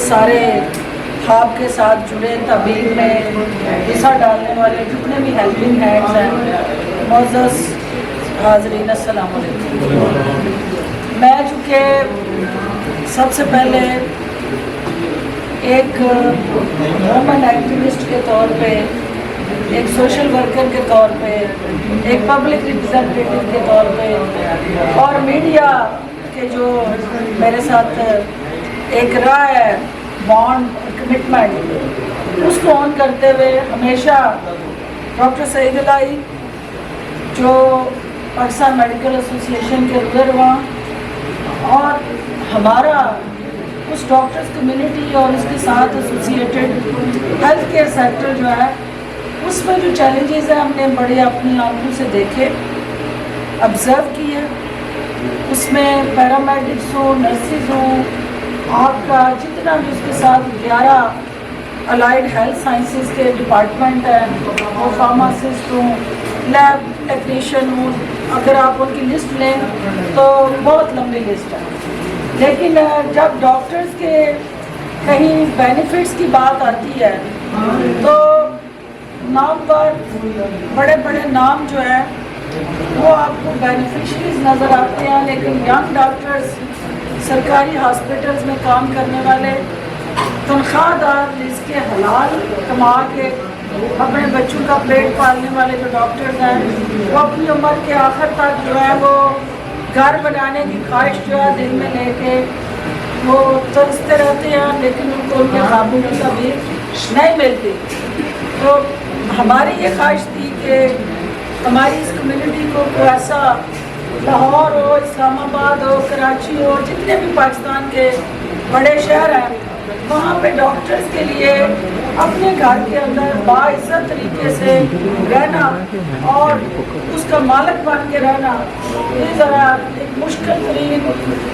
سارے خواب کے ساتھ جڑے تبلیغ میں حصہ ڈالنے والے جتنے بھی ہیلپنگ ہینڈز ہیں، معزز حاضرین السلام علیکم۔ میں چونکہ سب سے پہلے ایک وومن ایکٹیوسٹ کے طور پہ، ایک سوشل ورکر کے طور پہ، ایک پبلک ریپرزینٹیٹیو کے طور پہ، اور میڈیا کے جو میرے ساتھ ایک راہ ہے بانڈ کمٹمنٹ، اس کو آن کرتے ہوئے ہمیشہ ڈاکٹر سعید الہی جو پاکستان میڈیکل ایسوسی ایشن کے رکن ہوا، اور ہمارا اس ڈاکٹرز کمیونٹی اور اس کے ساتھ ایسوسیٹڈ ہیلتھ کیئر سیکٹر جو ہے، اس میں جو چیلنجز ہیں ہم نے بڑے اپنی آنکھوں سے دیکھے، آبزرو کیے۔ اس میں پیرامیڈکس ہوں، نرسز ہوں، آپ کا جتنا بھی اس کے ساتھ 11 الائڈ ہیلتھ سائنسز کے ڈپارٹمنٹ ہیں، وہ فارماسسٹ ہوں، لیب ٹیکنیشین ہوں، اگر آپ ان کی لسٹ لیں تو بہت لمبی لسٹ ہے۔ لیکن جب ڈاکٹرز کے کہیں بینیفٹس کی بات آتی ہے تو نامور بڑے بڑے نام جو ہیں وہ آپ کو بینیفیشریز نظر آتے ہیں، لیکن ینگ ڈاکٹرز، سرکاری ہاسپٹلز میں کام کرنے والے، تنخواہ دار، جس کے حلال کما کے اپنے بچوں کا پیٹ پالنے والے جو ڈاکٹرز ہیں، وہ اپنی عمر کے آخر تک جو ہے وہ گھر بنانے کی خواہش جو ہے دل میں لے کے وہ ترستے رہتے ہیں، لیکن ان کو ان کے خوابوں کی تعبیر نہیں ملتی۔ تو ہماری یہ خواہش تھی کہ ہماری اس کمیونٹی کو کوئی ایسا لاہور ہو، اسلام آباد ہو، کراچی ہو، جتنے بھی پاکستان کے بڑے شہر ہیں، وہاں پہ ڈاکٹرز کے لیے اپنے گھر کے اندر باعزت طریقے سے رہنا اور اس کا مالک بن کے رہنا، یہ ذرا ایک مشکل ترین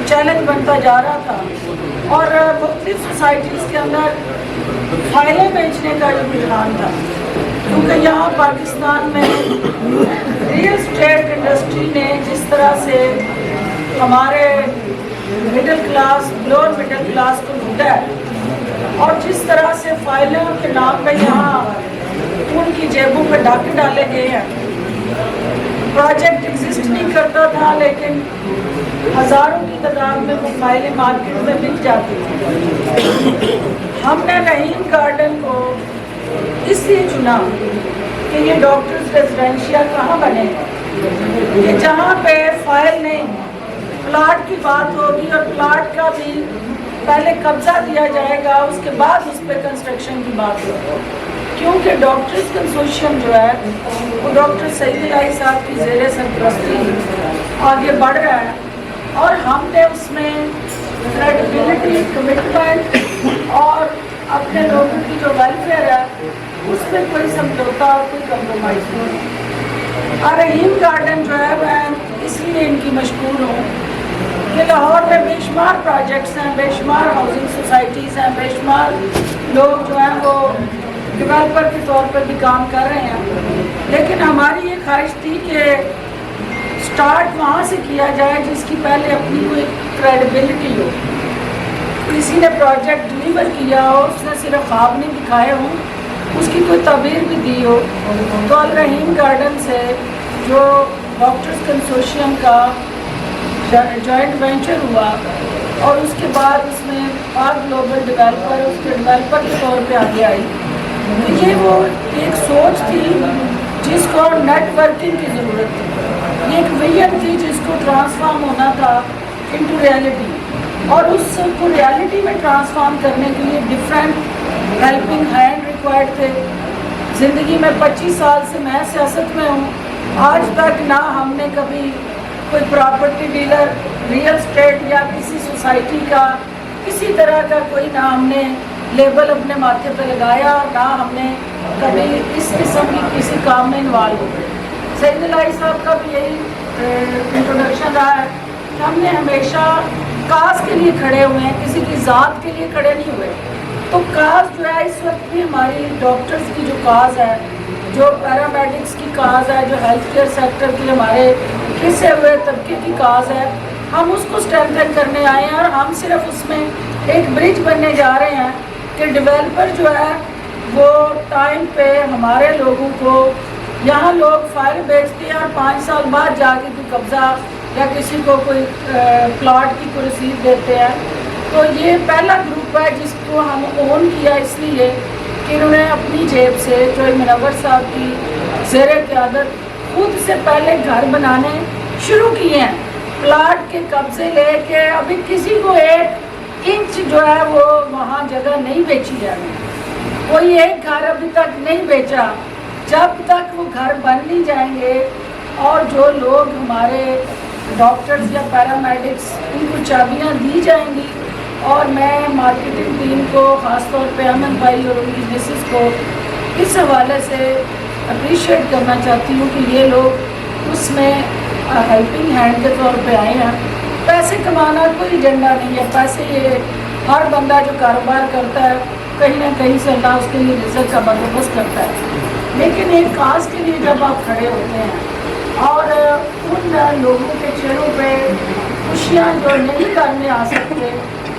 چیلنج بنتا جا رہا تھا۔ اور مختلف سوسائٹیز کے اندر فائلیں بیچنے کا جو رجحان تھا، کیونکہ یہاں پاکستان میں ریئل اسٹیٹ انڈسٹری نے جس طرح سے ہمارے middle class, lower middle class کو لوٹا ہے، اور جس طرح سے فائلوں کے نام پہ یہاں ان کی جیبوں پہ ڈاکے ڈالے گئے ہیں۔ پروجیکٹ ایگزسٹ نہیں کرتا تھا، لیکن ہزاروں کی تعداد میں وہ فائلیں مارکیٹ میں بک جاتی تھیں۔ ہم نے رحیم گارڈن کو اس لیے چنا کہ یہ ڈاکٹرز ریزیڈینشیل کہاں بنے کہ جہاں پہ فائل نہیں، پلاٹ کی بات ہوگی، اور پلاٹ کا بھی پہلے قبضہ دیا جائے گا، اس کے بعد اس پہ کنسٹرکشن کی بات ہوگی، کیونکہ ڈاکٹرز کنسورشیم جو ہے وہ ڈاکٹر سعید الہی صاحب کی زیر سرپرستی آگے بڑھ رہا ہے، اور ہم نے اس میں کریڈیبلٹی، کمٹمنٹ اور اپنے لوگوں کی جو ویلفیئر ہے اس میں کوئی سمجھوتا اور کوئی کمپرومائز نہیں۔ اور رحیم گارڈن جو ہے میں اس لیے ان کی مشکور ہوں کہ لاہور میں بے شمار پروجیکٹس ہیں، بے شمار ہاؤسنگ سوسائٹیز ہیں، بے شمار لوگ جو ہیں وہ ڈیولپر کے طور پر بھی کام کر رہے ہیں، لیکن ہماری یہ خواہش تھی کہ سٹارٹ وہاں سے کیا جائے جس کی پہلے اپنی کوئی کریڈیبلٹی ہو، کسی نے پروجیکٹ ڈلیور کیا ہو، اس نے صرف خواب نہیں دکھائے ہوں، اس کی کوئی تعبیر بھی دی ہو۔ تو الرحیم گارڈن سے جو ڈاکٹرز کنسورشیم کا جوائنٹ وینچر ہوا، اور اس کے بعد اس میں پاک گلوبل ڈیولپر اس کے ڈیولپر کے طور پہ آگے آئی، تو یہ وہ ایک سوچ تھی جس کو نیٹ ورکنگ کی ضرورت تھی، یہ ایک ویژن تھی جس کو ٹرانسفارم ہونا تھا انٹو ریئلٹی، اور اس کو ریئلٹی میں ٹرانسفارم کرنے کے لیے ڈفرینٹ ہیلپنگ ہینڈ ریکوائرڈ تھے۔ زندگی میں 25 سال سے میں سیاست میں ہوں، آج تک نہ ہم نے کبھی کوئی پراپرٹی ڈیلر، ریئل اسٹیٹ یا کسی سوسائٹی کا کسی طرح کا کوئی نہ ہم نے لیبل اپنے ماتھے پہ لگایا، اور نہ ہم نے کبھی اس قسم کی کسی کام میں انوالو ہوئے۔ سعید الہی صاحب کا بھی یہی انٹروڈکشن رہا ہے کہ ہم نے ہمیشہ کاز کے لیے کھڑے ہوئے ہیں، کسی کی ذات کے لیے کھڑے نہیں ہوئے۔ تو کاز جو ہے اس وقت بھی ہماری ڈاکٹرز کی جو کاز ہے، جو پیرامیڈکس کی کاز ہے، جو ہیلتھ کیئر سیکٹر کی ہمارے پسے ہوئے طبقے کی کاز ہے، ہم اس کو اسٹرینتھن کرنے آئے ہیں، اور ہم صرف اس میں ایک برج بننے جا رہے ہیں کہ ڈیولپر جو ہے وہ ٹائم پہ ہمارے لوگوں کو، یہاں لوگ فائل بیچتے ہیں اور 5 سال بعد جا کے کوئی قبضہ یا کسی کو کوئی پلاٹ کی کوئی رسید دیتے ہیں. تو یہ پہلا گروپ ہے جس کو ہم اون کیا اس لیے کہ انہوں نے اپنی جیب سے، جو منور صاحب کی زیر قیادت، خود سے پہلے گھر بنانے شروع کیے ہیں، پلاٹ کے قبضے لے کے. ابھی کسی کو 1 انچ جو ہے وہ وہاں جگہ نہیں بیچی ہے، کوئی ایک گھر ابھی تک نہیں بیچا. جب تک وہ گھر بن نہیں جائیں گے اور جو لوگ ہمارے ڈاکٹرز یا پیرامیڈکس، ان کو چابیاں دی جائیں گی. اور میں مارکیٹنگ ٹیم کو، خاص طور پہ امن بھائی اور ان کی مسز کو اس حوالے سے اپریشیٹ کرنا چاہتی ہوں کہ یہ لوگ اس میں ہیلپنگ ہینڈ کے طور پہ آئے ہیں. پیسے کمانا کوئی ایجنڈا نہیں ہے، پیسے یہ ہر بندہ جو کاروبار کرتا ہے کہیں نہ کہیں سے اللہ اس کے لیے رزق کا بندوبست کرتا ہے. لیکن ایک کاز کے لیے جب آپ کھڑے ہوتے ہیں اور ان لوگوں کے چہروں پہ خوشیاں جو نہیں کرنے آ سکتے،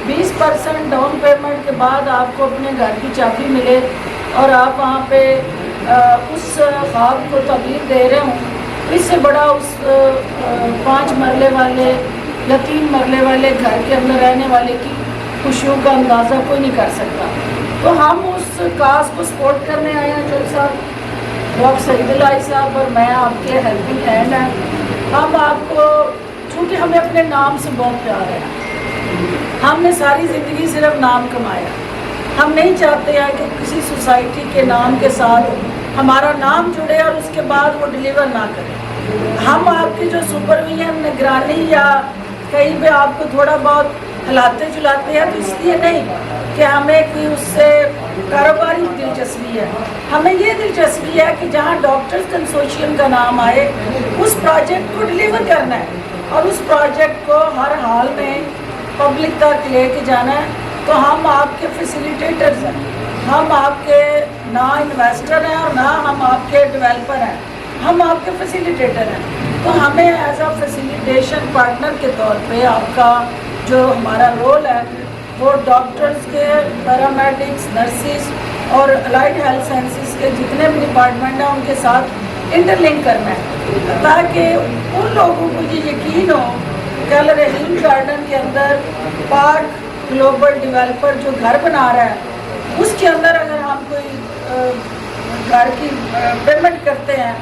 20% ڈاؤن پیمنٹ کے بعد آپ کو اپنے گھر کی چابی ملے اور آپ وہاں پہ اس خواب کو تعبیر دے رہے ہوں، اس سے بڑا اس 5 مرلے والے یا 3 مرلے والے گھر کے اندر رہنے والے کی خوشیوں کا اندازہ کوئی نہیں کر سکتا. تو ہم اس کاز کو سپورٹ کرنے آئے ہیں. جو صاحب ڈاکٹر سعید الہی صاحب اور میں آپ کے ہیلپنگ ہینڈ ہیں. ہم آپ کو، چونکہ ہمیں اپنے نام سے بہت پیار ہے، ہم نے ساری زندگی صرف نام کمایا. ہم نہیں چاہتے ہیں کہ کسی سوسائٹی کے نام کے ساتھ ہمارا نام جڑے اور اس کے بعد وہ ڈیلیور نہ کرے. ہم آپ کی جو سپرویژن، نگرانی یا کہیں پہ آپ کو تھوڑا بہت ہلاتے جلاتے ہیں تو اس لیے نہیں کہ ہمیں کوئی اس سے کاروباری دلچسپی ہے. ہمیں یہ دلچسپی ہے کہ جہاں ڈاکٹرز کنسورشیم کا نام آئے اس پروجیکٹ کو ڈیلیور کرنا ہے اور اس پروجیکٹ کو ہر حال میں پبلک تک لے کے جانا ہے. تو ہم آپ کے فیسیلیٹیٹرز ہیں، ہم آپ کے نہ انویسٹر ہیں اور نہ ہم آپ کے ڈیولپر ہیں، ہم آپ کے فیسیلیٹیٹر ہیں. تو ہمیں ایز اے فیسیلیٹیشن پارٹنر کے طور پہ آپ کا جو ہمارا رول ہے وہ ڈاکٹرز کے، پیرامیڈکس، نرسز اور الائڈ ہیلتھ سائنسز کے جتنے بھی ڈپارٹمنٹ ہیں ان کے ساتھ انٹر لنک کرنا ہے تاکہ ان لوگوں کو یہ یقین ہو کہ الرحیم گارڈن کے اندر پارک گلوبل ڈیولپر جو گھر بنا رہا ہے اس کے اندر اگر ہم کوئی گھر کی پیمنٹ کرتے ہیں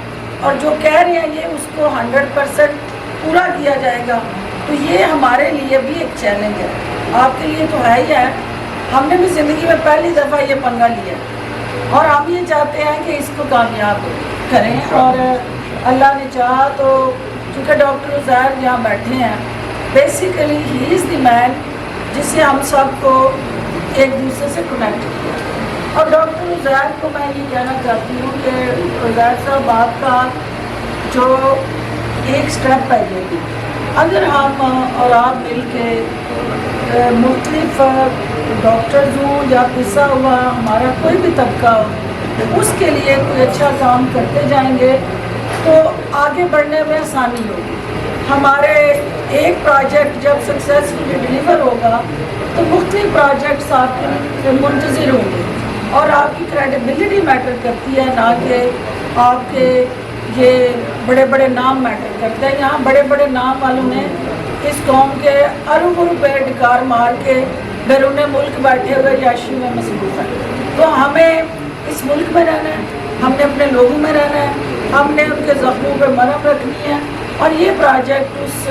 اور جو کہہ رہے ہیں یہ اس کو 100% پورا کیا جائے گا تو یہ ہمارے لیے بھی ایک چیلنج ہے. آپ کے لیے تو ہے ہی ہے، ہم نے بھی زندگی میں پہلی دفعہ یہ پنگا لیا اور ہم یہ چاہتے ہیں کہ اس کو کامیاب کریں. اور اللہ نے چاہا تو چونکہ ڈاکٹر عزیر جہاں بیٹھے ہیں بیسیکلی ہی از دی مین جس سے ہم سب کو ایک دوسرے سے کنیکٹ کیا. اور ڈاکٹر عزیر کو میں یہ کہنا چاہتی ہوں کہ عزیر صاحب آپ کا جو ایک سٹیپ ہے یہ بھی، اگر ہم اور آپ مل کے مختلف ڈاکٹرز ہوں یا پسا ہوا ہمارا کوئی بھی طبقہ ہو اس کے لیے کوئی اچھا کام کرتے جائیں گے تو آگے بڑھنے میں آسانی ہوگی. ہمارے ایک پروجیکٹ جب سکسیزفلی ڈیلیور ہوگا تو مختلف پروجیکٹس آپ کے منتظر ہوں گے اور آپ کی کریڈیبلٹی میٹر کرتی ہے، نہ کہ آپ کے یہ بڑے بڑے نام میٹر کرتے ہیں. یہاں بڑے بڑے نام والوں نے اس قوم کے اربوں روپے ڈکار مار کے بیرون ملک بیٹھے ہوئے یاشی میں مصروف ہیں. تو ہمیں اس ملک میں رہنا ہے، ہم نے اپنے لوگوں میں رہنا ہے، ہم نے ان کے زخموں پہ مرہم رکھنی ہے. اور یہ پروجیکٹ اس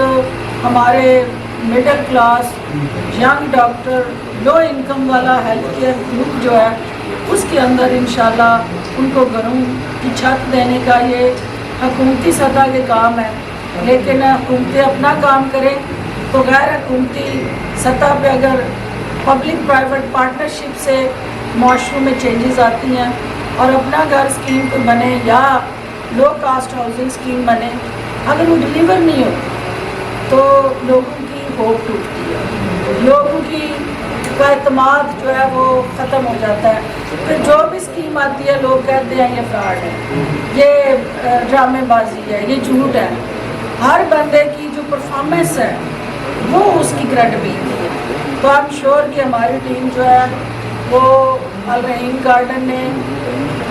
ہمارے middle class young doctor low income والا ہیلتھ کیئر گروپ جو ہے اس کے اندر انشاءاللہ ان کو گھروں کی چھت دینے کا یہ حکومتی سطح کے کام ہے. لیکن حکومتیں اپنا کام کریں تو غیر حکومتی سطح پہ اگر پبلک پرائیویٹ پارٹنرشپ سے معاشروں میں چینجز آتی ہیں اور اپنا گھر اسکیم کوئی بنے یا لو کاسٹ ہاؤسنگ اسکیم بنے، اگر وہ ڈیلیور نہیں ہو تو لوگوں کی ہوپ ٹوٹتی ہے، لوگوں کی کا اعتماد جو ہے وہ ختم ہو جاتا ہے. پھر جو بھی اسکیم آتی ہے لوگ کہتے ہیں یہ فراڈ ہے، یہ ڈرامے بازی ہے، یہ جھوٹ ہے. ہر بندے کی جو پرفارمنس ہے وہ اس کی کریڈیبلٹی ہے. تو آئی ایم شیور کہ ہماری ٹیم جو ہے وہ الرحیم گارڈن نے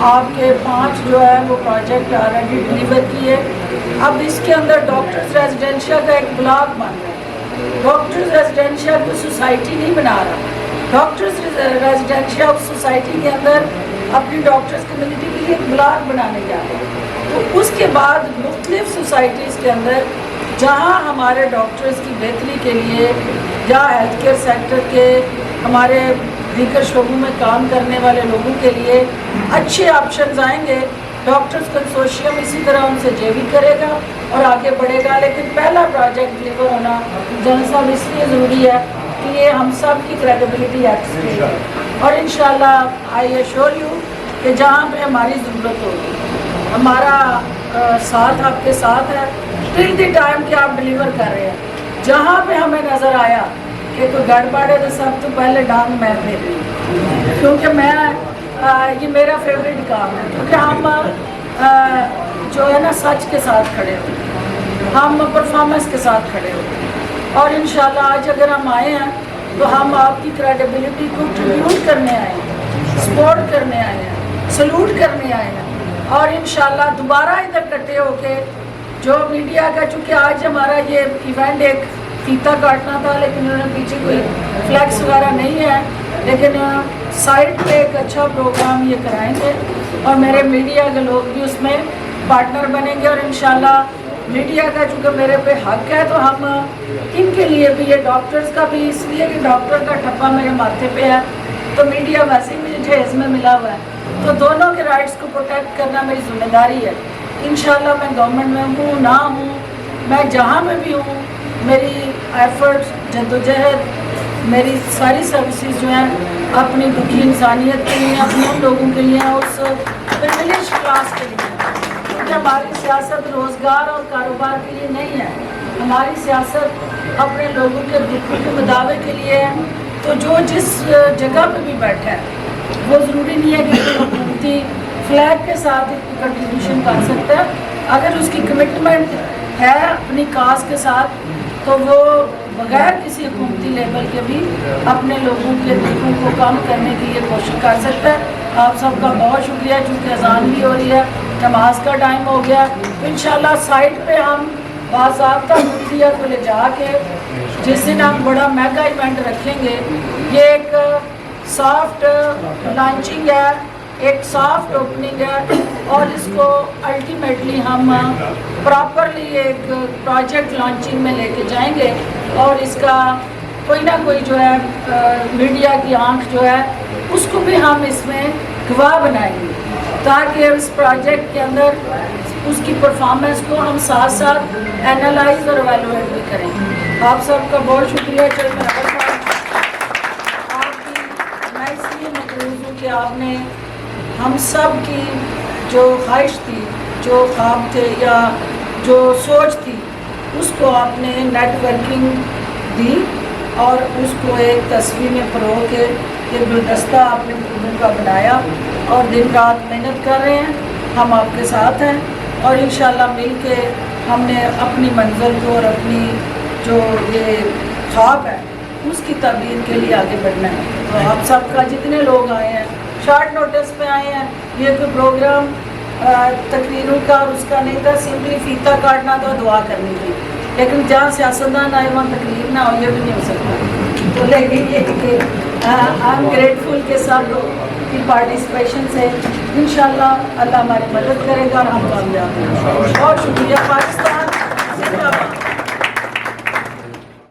آپ کے 5 جو ہے وہ پروجیکٹ آلریڈی ڈلیور کیے. اب اس کے اندر ڈاکٹرز ریزیڈینشیا کا ایک بلاک بن رہا ہے. ڈاکٹرز ریزیڈینشیا کو سوسائٹی نہیں بنا رہا. ڈاکٹرز ریزیڈینشیا سوسائٹی کے اندر اپنی ڈاکٹرز کمیونٹی کے لیے ایک بلاک بنانے جا رہے ہیں. تو اس کے بعد مختلف سوسائٹیز کے اندر جہاں ہمارے ڈاکٹرز کی بہتری کے لیے یا ہیلتھ کیئر سیکٹر کے ہمارے دیگر شعبوں میں کام کرنے والے لوگوں کے لیے اچھے آپشنز آئیں گے. ڈاکٹرز کنسورشیم اسی طرح ان سے جے وی کرے گا اور آگے بڑھے گا. لیکن پہلا پروجیکٹ ڈلیور ہونا جنرل صاحب اس لیے ضروری ہے کہ یہ ہم سب کی کریڈیبلٹی ایٹ اسٹیک ہے. اور انشاءاللہ آئی ایشور یو کہ جہاں پہ ہماری ضرورت ہوگی ہمارا ساتھ آپ کے ساتھ ہے ٹل دی ٹائم کہ آپ ڈلیور کر رہے ہیں. جہاں پہ ہمیں نظر آیا کہ کوئی گڑبڑ ہے تو سب تو پہلے ڈانگ میں پھیر رہی ہوں, کیونکہ میں یہ میرا فیوریٹ کام ہے. کیونکہ ہم جو ہے نا سچ کے ساتھ کھڑے ہوتے ہیں, ہم پرفارمنس کے ساتھ کھڑے ہوتے ہیں. اور انشاءاللہ آج اگر ہم آئے ہیں تو ہم آپ کی کریڈیبلٹی کو ٹریبیوٹ کرنے آئے ہیں, سپورٹ کرنے آئے ہیں, سلوٹ کرنے آئے ہیں. اور انشاءاللہ دوبارہ ادھر اکٹھے ہو کے جو میڈیا کا, چونکہ آج ہمارا یہ ایونٹ ایک فیتا کاٹنا تھا لیکن انہوں نے پیچھے کوئی فلیکس وغیرہ نہیں ہے, لیکن سائٹ پہ ایک اچھا پروگرام یہ کرائیں گے اور میرے میڈیا کے لوگ بھی اس میں پارٹنر بنیں گے. اور انشاءاللہ میڈیا کا چونکہ میرے پہ حق ہے تو ہم ان کے لیے بھی, یہ ڈاکٹرز کا بھی اس لیے کہ ڈاکٹر کا ٹھپا میرے ماتھے پہ ہے تو میڈیا ویسے ہی مجھے جہیز میں ملا ہوا ہے, تو دونوں کے رائٹس کو پروٹیکٹ کرنا میری ذمہ داری ہے. انشاءاللہ میں گورنمنٹ میں ہوں نہ ہوں, میں جہاں میں بھی ہوں, میری ایفرٹس جدوجہد میری ساری سروسز جو ہیں اپنی دکھی انسانیت کے لیے, اپنے لوگوں کے لیے, اس پریویلیج کلاس کے لیے. کیونکہ ہماری سیاست روزگار اور کاروبار کے لیے نہیں ہے, ہماری سیاست اپنے لوگوں کے دکھوں کے مداوع کے لیے ہے. تو جو جس جگہ پہ بھی بیٹھا ہے وہ ضروری نہیں ہے کہ حکومتی فلیگ کے ساتھ کنٹریبیوشن کر سکتا ہے. اگر اس کی کمٹمنٹ ہے اپنی کاز کے ساتھ تو وہ بغیر کسی حکومتی لیبل کے بھی اپنے لوگوں کے دکھوں کو کم کرنے کی یہ کوشش کر سکتا ہے. آپ سب کا بہت شکریہ. چونکہ اذان بھی ہو رہی ہے, نماز کا ٹائم ہو گیا, تو انشاءاللہ سائٹ پہ ہم باضابطہ میڈیا کو لے جا کے جس دن ہم بڑا میگا ایونٹ رکھیں گے, یہ ایک سافٹ لانچنگ ہے, ایک سافٹ اوپننگ ہے, اور اس کو الٹیمیٹلی ہم پراپرلی ایک پروجیکٹ لانچنگ میں لے کے جائیں گے. اور اس کا کوئی نہ کوئی جو ہے میڈیا کی آنکھ جو ہے اس کو بھی ہم اس میں گواہ بنائیں گے تاکہ اس پروجیکٹ کے اندر اس کی پرفارمنس کو ہم ساتھ ساتھ اینالائز اور ایویلویٹ بھی کریں. آپ سب کا بہت شکریہ. میں اس لیے مقروض ہوں کہ آپ نے ہم سب کی جو خواہش تھی, جو خواب تھے یا جو سوچ تھی, اس کو آپ نے نیٹ ورکنگ دی اور اس کو ایک تصویر میں پرو کے ایک گلدستہ آپ نے پھولوں کا بنایا اور دن رات محنت کر رہے ہیں. ہم آپ کے ساتھ ہیں اور انشاءاللہ مل کے ہم نے اپنی منزل کو اور اپنی جو یہ خواب ہے اس کی تعبیر کے لیے آگے بڑھنا ہے. تو آپ سب کا جتنے لوگ آئے ہیں, شارٹ نوٹس پہ آئے ہیں, یہ کوئی پروگرام تقریروں کا اور اس کا نہیں تھا, سمپلی فیتا کاٹنا تھا, دعا کرنی تھی. لیکن جہاں سیاستدان آئے وہاں تقریر نہ ہو, یہ بھی نہیں ہو سکتا. تو لیکن یہ کہ آئی ایم گریٹفل کہ سب کی پارٹیسپیشن سے انشاءاللہ اللہ ہماری مدد کرے گا اور ہم کامیاب ہیں. بہت شکریہ. پاکستان